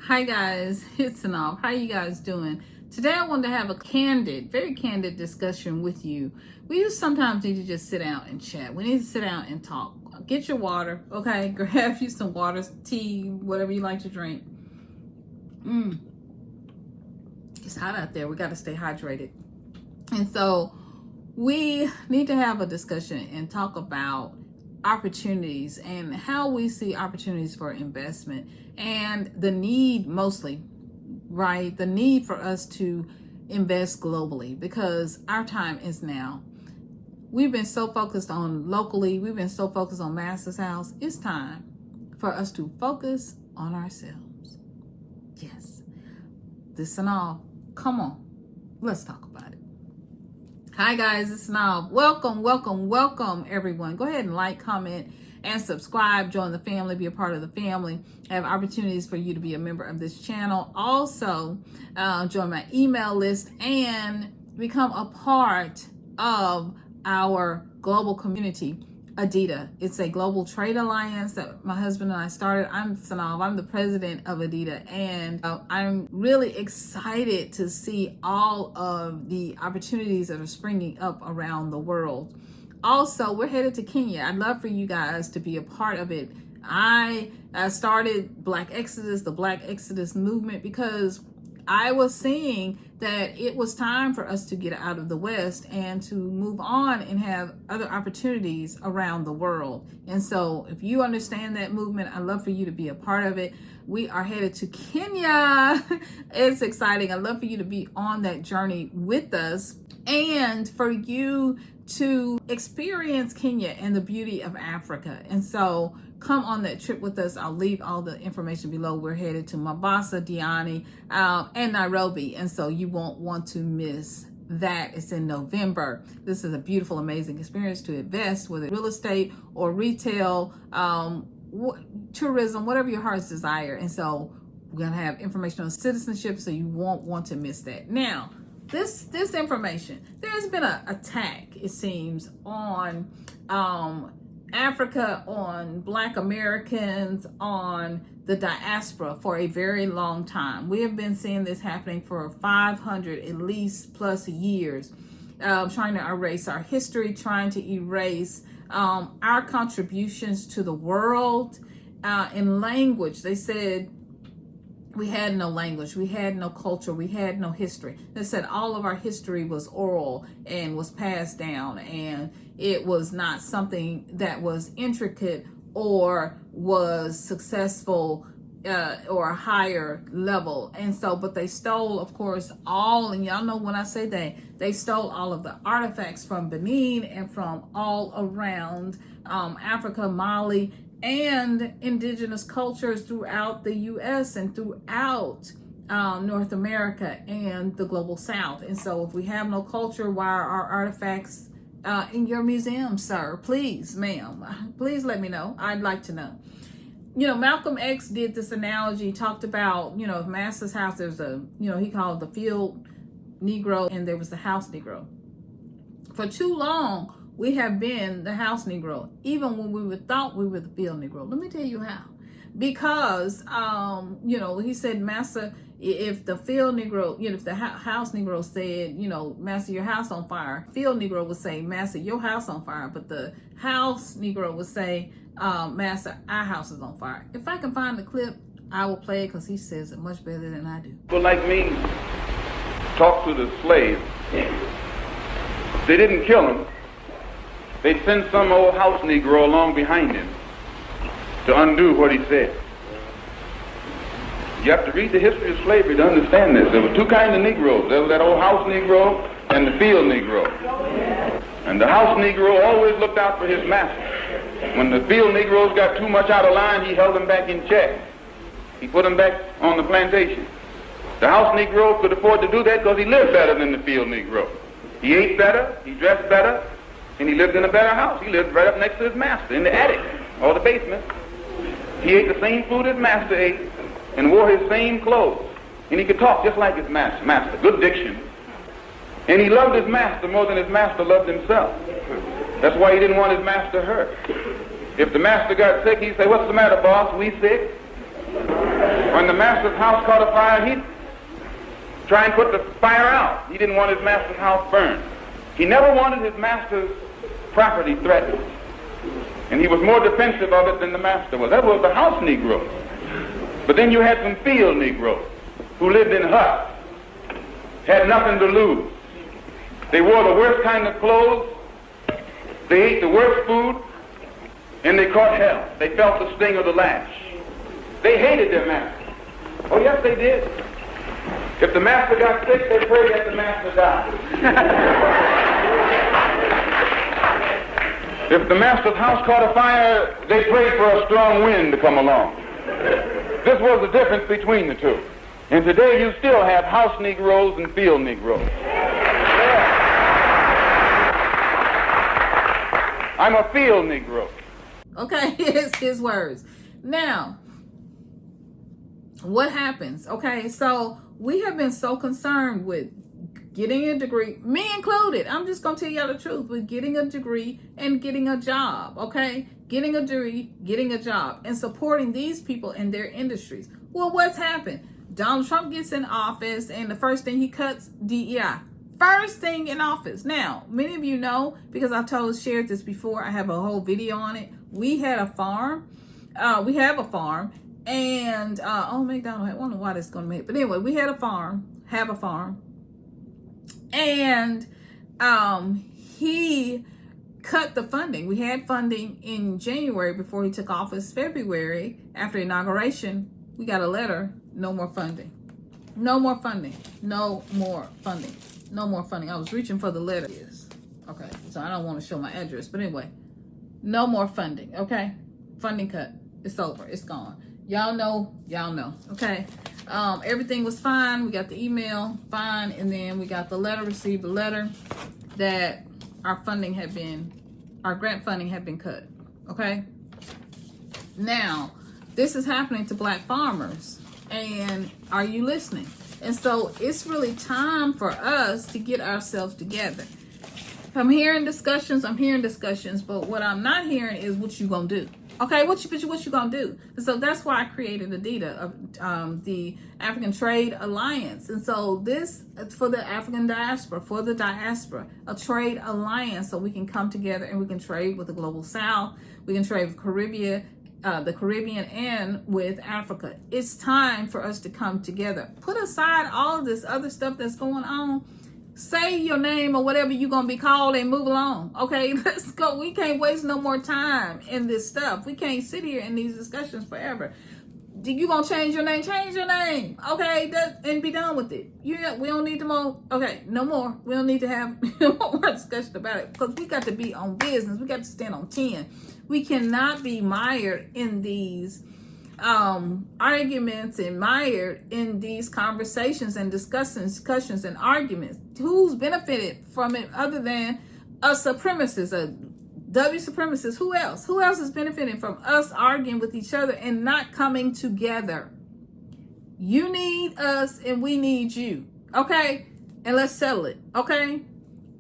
Hi guys, it's SYNOLVE. How you guys doing? Today I wanted to have a very candid discussion with you. We just sometimes need to just sit down and chat. We need to sit down and talk. Get your water, okay? Grab you some water, tea, whatever you like to drink. It's hot out there. We got to stay hydrated. And so we need to have a discussion and talk about opportunities and how we see opportunities for investment and the need, mostly, right? The need for us to invest globally because our time is now. We've been so focused on locally, we've been so focused on Master's house. It's time for us to focus on ourselves. Yes, this and all. Come on, let's talk about it. Hi guys, it's SYNOLVE. Welcome everyone. Go ahead and like, comment, and subscribe. Join the family, be a part of the family. I have opportunities for you to be a member of this channel. Also, join my email list and become a part of our global community, ADITA. It's a global trade alliance that my husband and I started. I'm SYNOLVE. I'm the president of ADITA, and I'm really excited to see all of the opportunities that are springing up around the world. Also, we're headed to Kenya. I'd love for you guys to be a part of it. I started the Black Exodus movement because I was seeing that it was time for us to get out of the West and to move on and have other opportunities around the world. And so if you understand that movement, I'd love for you to be a part of it. We are headed to Kenya. It's exciting. I'd love for you to be on that journey with us and for you to experience Kenya and the beauty of Africa. And so come on that trip with us. I'll leave all the information below. We're headed to Mombasa, Diani, and Nairobi. And so you won't want to miss that. It's in November. This is a beautiful, amazing experience to invest, whether real estate or retail, tourism, whatever your heart's desire. And so we're going to have information on citizenship, so you won't want to miss that. Now, this information, there's been an attack, it seems, on Africa, on Black Americans, on the diaspora for a very long time. We have been seeing this happening for 500 at least plus years, trying to erase our history, trying to erase our contributions to the world. In language, they said we had no language, we had no culture, we had no history. They said all of our history was oral and was passed down, and it was not something that was intricate or was successful or a higher level. And so, but they stole, of course, and y'all know when I say they stole all of the artifacts from Benin and from all around Africa, Mali, and indigenous cultures throughout the U.S. and throughout North America and the global South. And so if we have no culture, why are our artifacts in your museum, sir? Please, ma'am, please let me know. I'd like to know. You know, Malcolm X did this analogy, talked about, if Master's house, there's he called the field Negro and there was the house Negro. For too long, we have been the house Negro, even when we thought we were the field Negro. Let me tell you how. Because, he said, Master, if the field Negro, if the house Negro said, Master, your house on fire, field Negro would say, Master, your house on fire. But the house Negro would say, Master, our house is on fire. If I can find the clip, I will play it because he says it much better than I do. People like me talk to the slaves. They didn't kill him. They sent some old house Negro along behind him to undo what he said. You have to read the history of slavery to understand this. There were two kinds of Negroes. There was that old house Negro and the field Negro. And the house Negro always looked out for his master. When the field Negroes got too much out of line, he held them back in check. He put them back on the plantation. The house Negro could afford to do that because he lived better than the field Negro. He ate better, he dressed better, and he lived in a better house. He lived right up next to his master in the attic or the basement. He ate the same food his master ate and wore his same clothes. And he could talk just like his master, good diction. And he loved his master more than his master loved himself. That's why he didn't want his master hurt. If the master got sick, he'd say, "What's the matter, boss? We sick?" When the master's house caught a fire, he'd try and put the fire out. He didn't want his master's house burned. He never wanted his master's property threatened. And he was more defensive of it than the master was. That was the house Negro. But then you had some field Negroes who lived in huts, had nothing to lose. They wore the worst kind of clothes, they ate the worst food, and they caught hell. They felt the sting of the lash. They hated their master. Oh yes, they did. If the master got sick, they prayed that the master died. If the master's house caught a fire, they prayed for a strong wind to come along. This was the difference between the two. And today you still have house Negroes and field Negroes. I'm a field Negro. Okay, it's his words. Now, what happens? Okay, so we have been so concerned with getting a degree, me included. I'm just going to tell you the truth, with getting a degree and getting a job, okay? Getting a degree, getting a job, and supporting these people in their industries. Well, what's happened? Donald Trump gets in office, and the first thing he cuts, DEI. First thing in office. Now, many of you know, because I've shared this before, I have a whole video on it. We had a farm. We have a farm. And, oh, McDonald, I don't know why this is going to make, but anyway, we had a farm, have a farm. And he cut the funding. We had funding in January before he took office. February, after inauguration, we got a letter, no more funding. No more funding. No more funding. No more funding. I was reaching for the letter. Okay, so I don't want to show my address. But anyway, no more funding, okay? Funding cut. It's over. It's gone. Y'all know. Okay. Everything was fine. We got the email, fine. And then we got the letter, received the letter that our grant funding had been cut. Okay. Now, this is happening to black farmers. And are you listening? And so it's really time for us to get ourselves together. I'm hearing discussions, but what I'm not hearing is what you gonna do. Okay, what you gonna do? And so that's why I created ADITA, the African Trade Alliance. And so this is for the African diaspora, a trade alliance, so we can come together and we can trade with the global South. We can trade with the Caribbean and with Africa. It's time for us to come together. Put aside all of this other stuff that's going on. Say your name or whatever you're going to be called and move along. Okay, let's go. We can't waste no more time in this stuff. We can't sit here in these discussions forever. You going to change your name? Change your name. Okay, and be done with it. We don't need to more. Okay, no more. We don't need to have more discussion about it, because we got to be on business. We got to stand on 10. We cannot be mired in these arguments and mired in these conversations and discussions and arguments. Who's benefited from it other than a supremacist, a W supremacist? Who else? Who else is benefiting from us arguing with each other and not coming together? You need us and we need you. Okay? And let's settle it. Okay?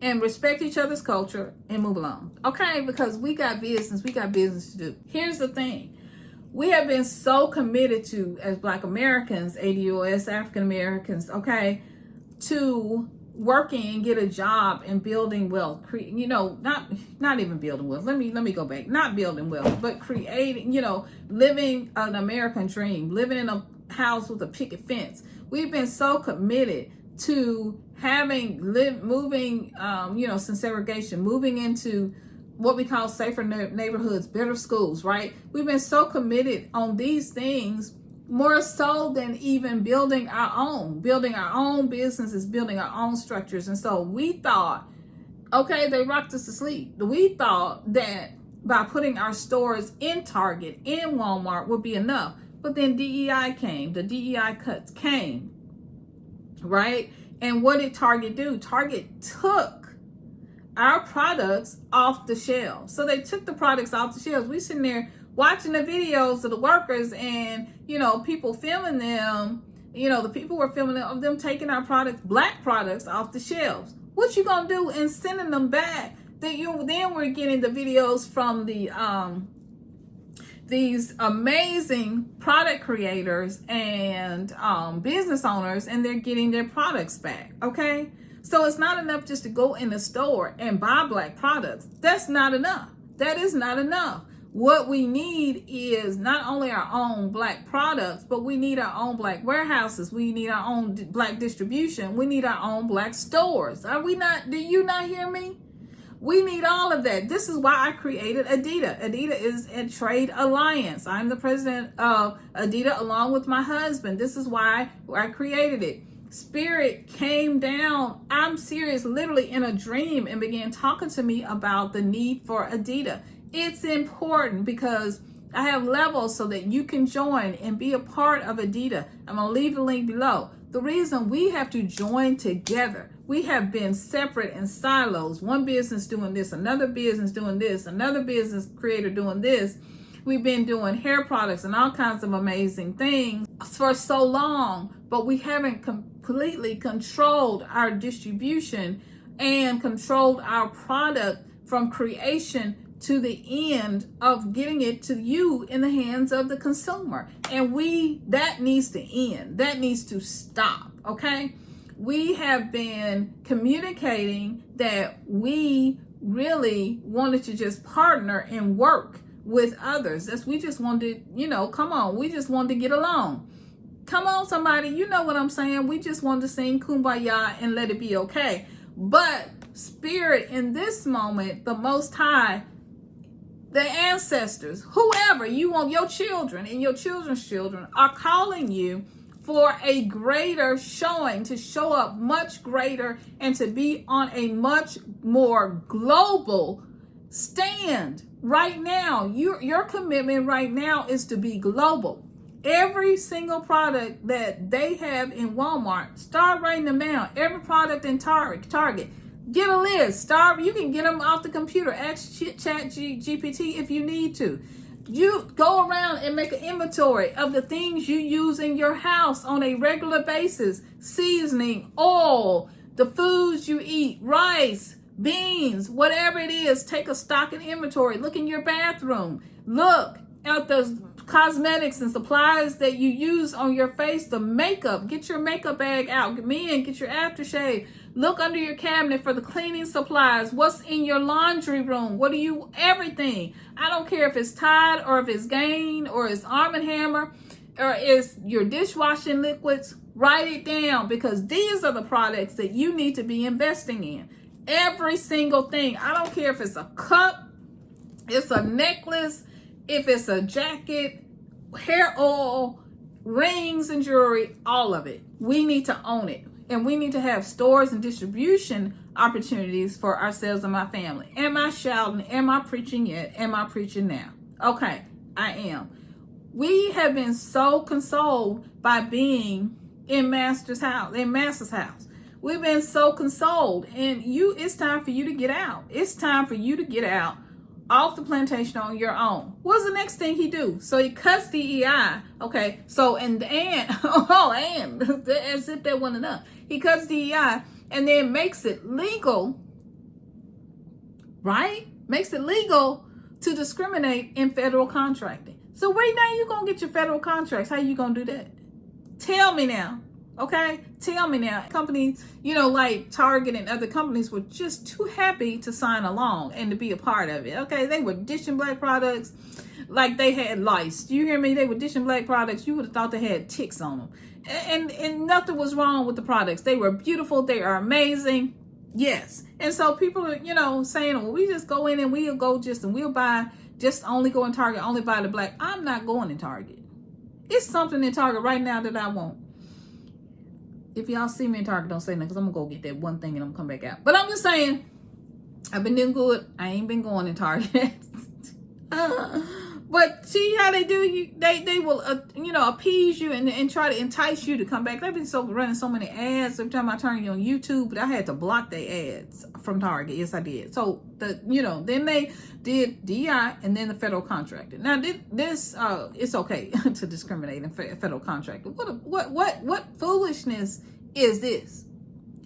And respect each other's culture and move along. Okay? Because we got business to do. Here's the thing. We have been so committed to, as Black Americans, ADOS, African Americans, okay, to working and get a job and building wealth. Not even building wealth. Let me go back. Not building wealth, but creating, living an American dream, living in a house with a picket fence. We've been so committed to moving since segregation, moving into what we call safer neighborhoods, better schools, right? We've been so committed on these things, more so than even building our own businesses, building our own structures. And so we thought, okay, they rocked us to sleep. We thought that by putting our stores in Target, in Walmart would be enough. But then DEI came, the DEI cuts came, right? And what did Target do? Target took our products off the shelves. So they took the products off the shelves. We sitting there watching the videos of the workers and, people filming them. The people were filming of them taking our products, black products, off the shelves. What you gonna do in sending them back? Then we're getting the videos from the these amazing product creators and business owners, and they're getting their products back. Okay, so it's not enough just to go in the store and buy black products. That's not enough. That is not enough. What we need is not only our own black products, but we need our own black warehouses. We need our own black distribution. We need our own black stores. Are we not? Do you not hear me? We need all of that. This is why I created ADITA. ADITA is a trade alliance. I'm the president of ADITA along with my husband. This is why I created it. Spirit came down, I'm serious, literally in a dream, and began talking to me about the need for ADITA. It's important because I have levels so that you can join and be a part of ADITA. I'm going to leave the link below. The reason we have to join together, we have been separate in silos. One business doing this, another business doing this, another business creator doing this. We've been doing hair products and all kinds of amazing things for so long, but we haven't completely controlled our distribution and controlled our product from creation to the end of getting it to you in the hands of the consumer. And that needs to end. That needs to stop. Okay. We have been communicating that we really wanted to just partner and work with others. We just wanted, come on, we just wanted to get along. Come on, somebody, you know what I'm saying? We just wanted to sing Kumbaya and let it be okay. But Spirit, in this moment, the Most High, the ancestors, whoever you want, your children and your children's children are calling you for a greater showing, to show up much greater and to be on a much more global stand. Right now, your commitment right now is to be global. Every single product that they have in Walmart, start writing them down. Every product in Target. Get a list. You can get them off the computer. Ask ChatGPT if you need to. You go around and make an inventory of the things you use in your house on a regular basis. Seasoning, oil, the foods you eat, rice, beans, whatever it is. Take a stock and inventory. Look in your bathroom. Look at the cosmetics and supplies that you use on your face. The makeup. Get your makeup bag out. Men, get your aftershave. Look under your cabinet for the cleaning supplies. What's in your laundry room? Everything. I don't care if it's Tide or if it's Gain or it's Arm & Hammer or it's your dishwashing liquids. Write it down, because these are the products that you need to be investing in. Every single thing. I don't care if it's a cup, it's a necklace, if it's a jacket, hair oil, rings and jewelry, all of it. We need to own it. And we need to have stores and distribution opportunities for ourselves and my family. Am I shouting? Am I preaching yet? Am I preaching now? Okay, I am. We have been so consoled by being in Master's house, in Master's house. We've been so consoled, and it's time for you to get out. It's time for you to get out off the plantation on your own. What's the next thing he do? So he cuts DEI. Okay, so and as if that wasn't enough. He cuts DEI and then makes it legal, right? Makes it legal to discriminate in federal contracting. So right now you're gonna get your federal contracts. How you gonna do that? Tell me now. Okay, tell me now. Companies, like Target and other companies were just too happy to sign along and to be a part of it. Okay, they were dishing black products like they had lice. Do you hear me? They were dishing black products. You would have thought they had ticks on them. And nothing was wrong with the products. They were beautiful. They are amazing. Yes. And so people are, saying, well, we just go in and we'll buy, just only go in Target, only buy the black. I'm not going in Target. It's something in Target right now that I want. If y'all see me in Target, don't say nothing, because I'm going to go get that one thing and I'm going to come back out. But I'm just saying, I've been doing good. I ain't been going in Target. But see how they do? They will, appease you and try to entice you to come back. They've been running so many ads every time I turn you on YouTube, but I had to block their ads from Target. Yes, I did. So, then they did DI and then the federal contractor. Now, this it's okay to discriminate in federal contractor. What foolishness is this?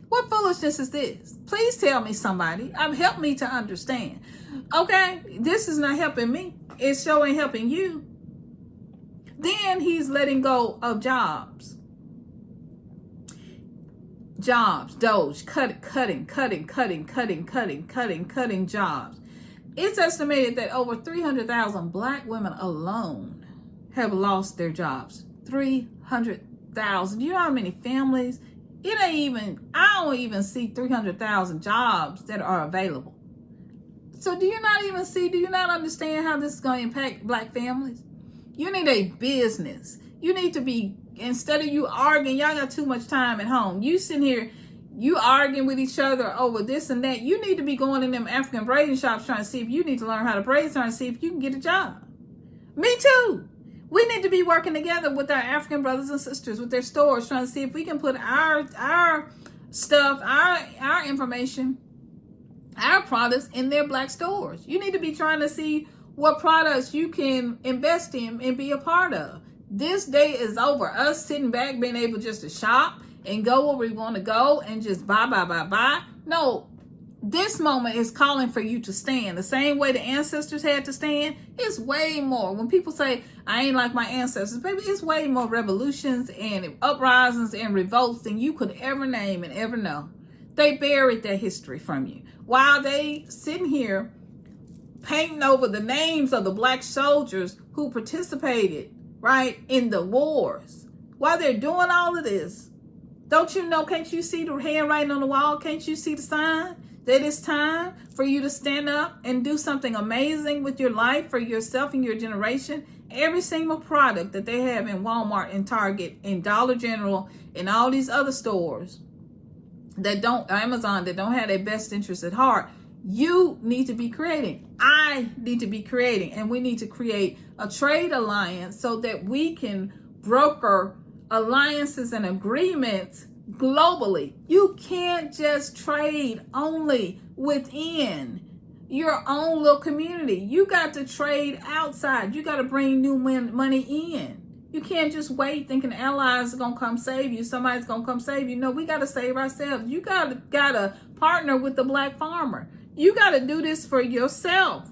What foolishness is this? Please tell me, somebody. Help me to understand. Okay, this is not helping me. It sure ain't helping you. Then he's letting go of jobs. Doge, cutting jobs. It's estimated that over 300,000 black women alone have lost their jobs. 300,000. Do you know how many families? I don't even see 300,000 jobs that are available. So do you not understand how this is going to impact black families? You need a business. You need to be, instead of you arguing, y'all got too much time at home. You sitting here, you arguing with each other over this and that. You need to be going in them African braiding shops trying to see if you need to learn how to braid, trying to see if you can get a job. Me too. We need to be working together with our African brothers and sisters, with their stores, trying to see if we can put our stuff, our information, our products in their black stores. You need to be trying to see what products you can invest in and be a part of. This day is over. Us sitting back, being able just to shop and go where we want to go and just buy. No, this moment is calling for you to stand. The same way the ancestors had to stand, it's way more. When people say, I ain't like my ancestors, baby, it's way more revolutions and uprisings and revolts than you could ever name and ever know. They buried their history from you. While they sitting here painting over the names of the black soldiers who participated, right, in the wars. While they're doing all of this, don't you know, can't you see the handwriting on the wall? Can't you see the sign that it's time for you to stand up and do something amazing with your life for yourself and your generation? Every single product that they have in Walmart and Target and Dollar General and all these other stores that Amazon, that don't have their best interests at heart, you need to be creating. I need to be creating. And we need to create a trade alliance so that we can broker alliances and agreements globally. You can't just trade only within your own little community. You got to trade outside. You got to bring new money in. You can't just wait thinking allies are going to come save you. Somebody's going to come save you. No, we got to save ourselves. You got to partner with the black farmer. You got to do this for yourself.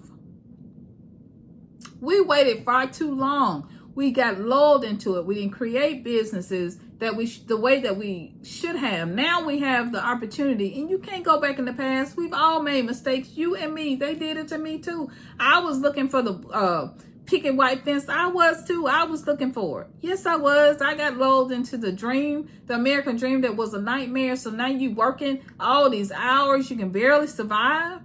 We waited far too long. We got lulled into it. We didn't create businesses the way that we should have. Now we have the opportunity, and you can't go back in the past. We've all made mistakes. You and me. They did it to me too. I was looking for the picket white fence. I was too. I was looking for it. Yes, I was. I got lulled into the dream, the American dream that was a nightmare. So now you working all these hours. You can barely survive.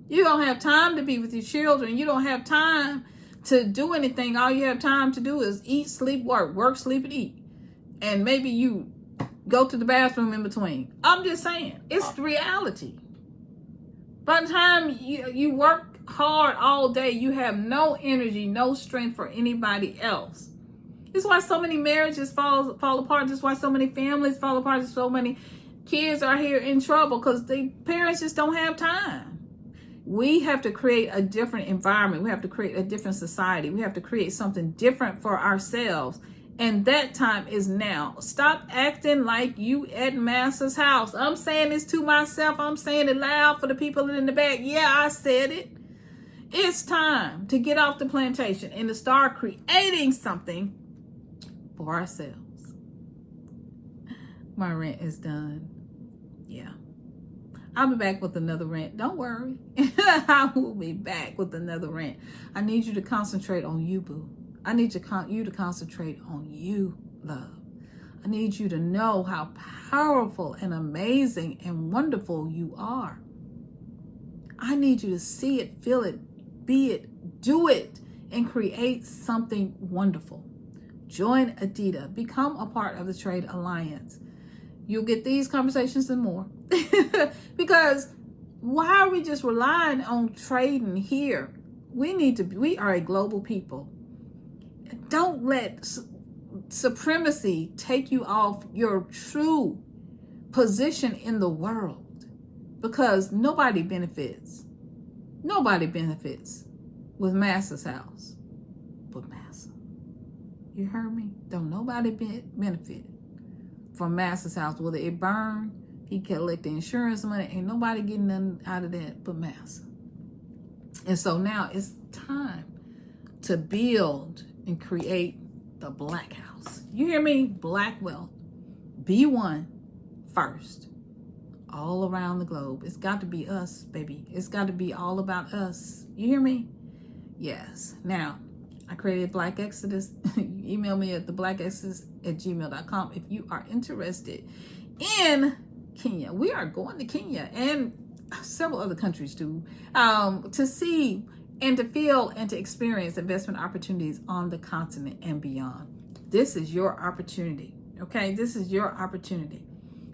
You don't have time to be with your children. You don't have time to do anything. All you have time to do is eat, sleep, work, sleep, and eat. And maybe you go to the bathroom in between. I'm just saying, it's the reality. By the time you work hard all day, you have no energy, no strength for anybody else. This is why so many marriages fall apart. This is why so many families fall apart. This is so many kids are here in trouble because the parents just don't have time. We have to create a different environment. We have to create a different society. We have to create something different for ourselves. And that time is now. Stop acting like you at Master's house. I'm saying this to myself. I'm saying it loud for the people in the back. Yeah, I said it. It's time to get off the plantation and to start creating something for ourselves. My rant is done. Yeah. I'll be back with another rant. Don't worry. I will be back with another rant. I need you to concentrate on you, boo. I need you to concentrate on you, love. I need you to know how powerful and amazing and wonderful you are. I need you to see it, feel it, be it, do it, and create something wonderful. Join ADITA. Become a part of the Trade Alliance. You'll get these conversations and more. Because why are we just relying on trading here? We are a global people. Don't let supremacy take you off your true position in the world, because nobody benefits with Master's house but Master. You heard me? Don't nobody benefit from Master's house. Whether it burn, he collect the insurance money. Ain't nobody getting nothing out of that but Master. And so now it's time to build and create the Black house. You hear me? Black wealth. Be one first. All around the globe. It's got to be us, baby. It's got to be all about us. You hear me? Yes. Now, I created Black Exodus. Email me at theblackexodus@gmail.com if you are interested in Kenya. We are going to Kenya and several other countries too, to see and to feel and to experience investment opportunities on the continent and beyond. This is your opportunity. Okay, this is your opportunity.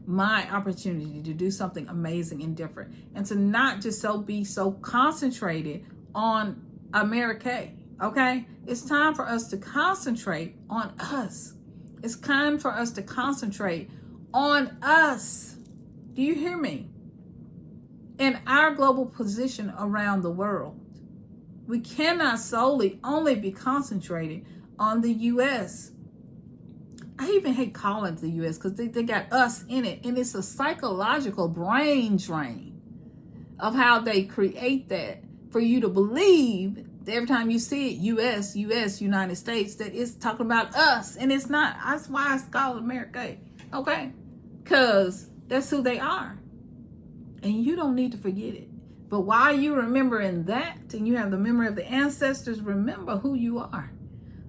My opportunity to do something amazing and different, and to not just be so concentrated on America. Okay, it's time for us to concentrate on us. It's time for us to concentrate on us. Do you hear me? In our global position around the world, we cannot solely only be concentrated on the U.S. I even hate calling it the U.S. because they got us in it. And it's a psychological brain drain of how they create that for you to believe that every time you see it, U.S., United States, that it's talking about us. And it's not. That's why it's called America. Okay? Because that's who they are. And you don't need to forget it. But while you remembering that, and you have the memory of the ancestors, remember who you are.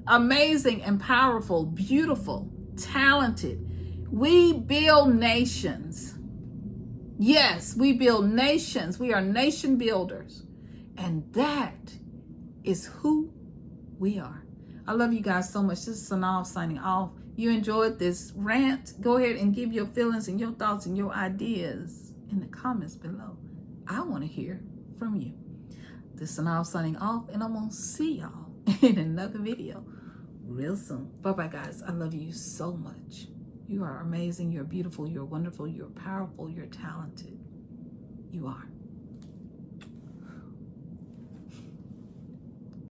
Amazing and powerful, beautiful, talented. We build nations. Yes, we build nations. We are nation builders. And that is who we are. I love you guys so much. This is SYNOLVE signing off. You enjoyed this rant? Go ahead and give your feelings and your thoughts and your ideas in the comments below. I want to hear from you. This is SYNOLVE signing off, and I'm going to see y'all in another video real soon. Bye-bye, guys. I love you so much. You are amazing. You're beautiful. You're wonderful. You're powerful. You're talented. You are.